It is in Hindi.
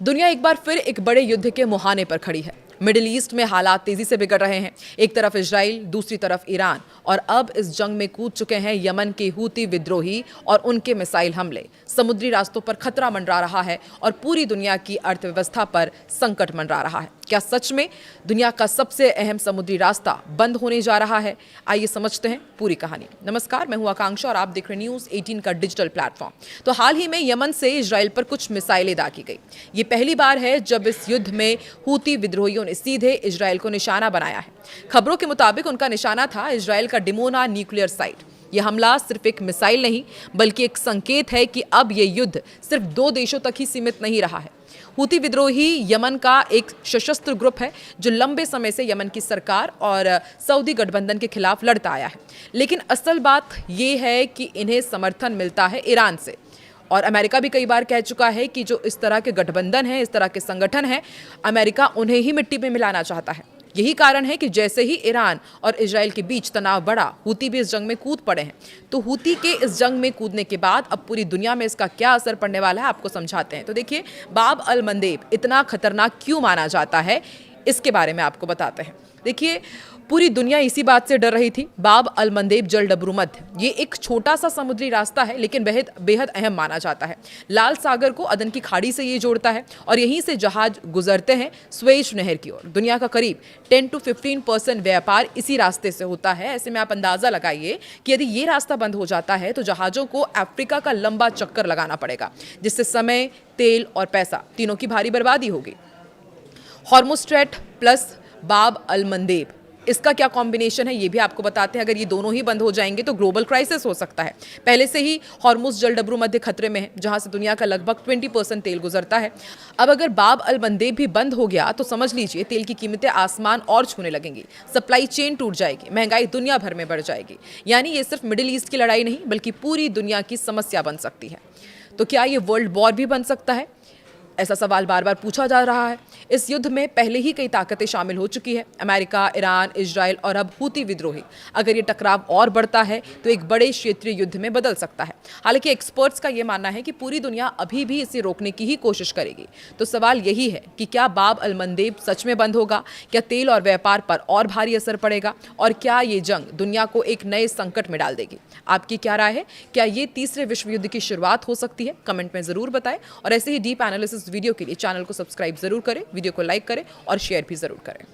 दुनिया एक बार फिर एक बड़े युद्ध के मुहाने पर खड़ी है। मिडिल ईस्ट में हालात तेजी से बिगड़ रहे हैं। एक तरफ इजराइल, दूसरी तरफ ईरान, और अब इस जंग में कूद चुके हैं यमन के हूती विद्रोही और उनके मिसाइल हमले। समुद्री रास्तों पर खतरा मंडरा रहा है और पूरी दुनिया की अर्थव्यवस्था पर संकट मंडरा रहा है। क्या सच में दुनिया का सबसे अहम समुद्री रास्ता बंद होने जा रहा है? आइए समझते हैं पूरी कहानी। नमस्कार, मैं हूं आकांक्षा और आप देख रहे न्यूज़ 18 का डिजिटल प्लेटफॉर्म। तो हाल ही में यमन से इजराइल पर कुछ मिसाइलें दागी गई। ये पहली बार है जब इस युद्ध में हूती विद्रोहियों ने सीधे इजराइल को निशाना बनाया है। खबरों के मुताबिक उनका निशाना था इजराइल का डिमोना न्यूक्लियर साइट। यह हमला सिर्फ एक मिसाइल नहीं बल्कि एक संकेत है कि अब यह युद्ध सिर्फ दो देशों तक ही सीमित नहीं रहा है। हूती विद्रोही यमन का एक सशस्त्र ग्रुप है जो लंबे समय से यमन की सरकार और सऊदी गठबंधन के खिलाफ लड़ता आया है। लेकिन असल बात यह है कि इन्हें समर्थन मिलता है ईरान से, और अमेरिका भी कई बार कह चुका है कि जो इस तरह के गठबंधन है, इस तरह के संगठन है, अमेरिका उन्हें ही मिट्टी में मिलाना चाहता है। यही कारण है कि जैसे ही ईरान और इजराइल के बीच तनाव बढ़ा, हूती भी इस जंग में कूद पड़े हैं। तो हूती के इस जंग में कूदने के बाद अब पूरी दुनिया में इसका क्या असर पड़ने वाला है, आपको समझाते हैं। तो देखिए, बाब अल मंदेब इतना खतरनाक क्यों माना जाता है, इसके बारे में आपको बताते हैं। देखिए, पूरी दुनिया इसी बात से डर रही थी। बाब अल मंदेब जल डबरूमत, ये एक छोटा सा समुद्री रास्ता है लेकिन बेहद अहम माना जाता है। लाल सागर को अदन की खाड़ी से ये जोड़ता है और यहीं से जहाज गुजरते हैं स्वेज नहर की ओर। दुनिया का करीब 10 to 15% व्यापार इसी रास्ते से होता है। ऐसे में आप अंदाजा लगाइए कि यदि ये रास्ता बंद हो जाता है तो जहाजों को अफ्रीका का लंबा चक्कर लगाना पड़ेगा, जिससे समय, तेल और पैसा तीनों की भारी बर्बादी होगी। हॉर्मुज़ स्ट्रेट प्लस बाब अल मंदेब, इसका क्या कॉम्बिनेशन है ये भी आपको बताते हैं। अगर ये दोनों ही बंद हो जाएंगे तो ग्लोबल क्राइसिस हो सकता है। पहले से ही हॉर्मुज़ जल डबरू मध्य खतरे में है, जहां से दुनिया का लगभग 20% तेल गुजरता है। अब अगर बाब अल मंदेब भी बंद हो गया तो समझ लीजिए तेल की कीमतें आसमान और छूने लगेंगी, सप्लाई चेन टूट जाएगी, महंगाई दुनिया भर में बढ़ जाएगी। यानी ये सिर्फ मिडिल ईस्ट की लड़ाई नहीं बल्कि पूरी दुनिया की समस्या बन सकती है। तो क्या ये वर्ल्ड वॉर भी बन सकता है? ऐसा सवाल बार बार पूछा जा रहा है। इस युद्ध में पहले ही कई ताकतें शामिल हो चुकी है, अमेरिका, ईरान, इजराइल और अब हूती विद्रोही। अगर ये टकराव और बढ़ता है तो एक बड़े क्षेत्रीय युद्ध में बदल सकता है। हालांकि एक्सपर्ट्स का यह मानना है कि पूरी दुनिया अभी भी इसे रोकने की ही कोशिश करेगी। तो सवाल यही है कि क्या बाब अल मंदेब सच में बंद होगा? क्या तेल और व्यापार पर और भारी असर पड़ेगा? और क्या ये जंग दुनिया को एक नए संकट में डाल देगी? आपकी क्या राय है? क्या ये तीसरे विश्व युद्ध की शुरुआत हो सकती है? कमेंट में जरूर बताएं। और ऐसे ही डीप एनालिसिस वीडियो के लिए चैनल को सब्सक्राइब जरूर करें, वीडियो को लाइक करें और शेयर भी जरूर करें।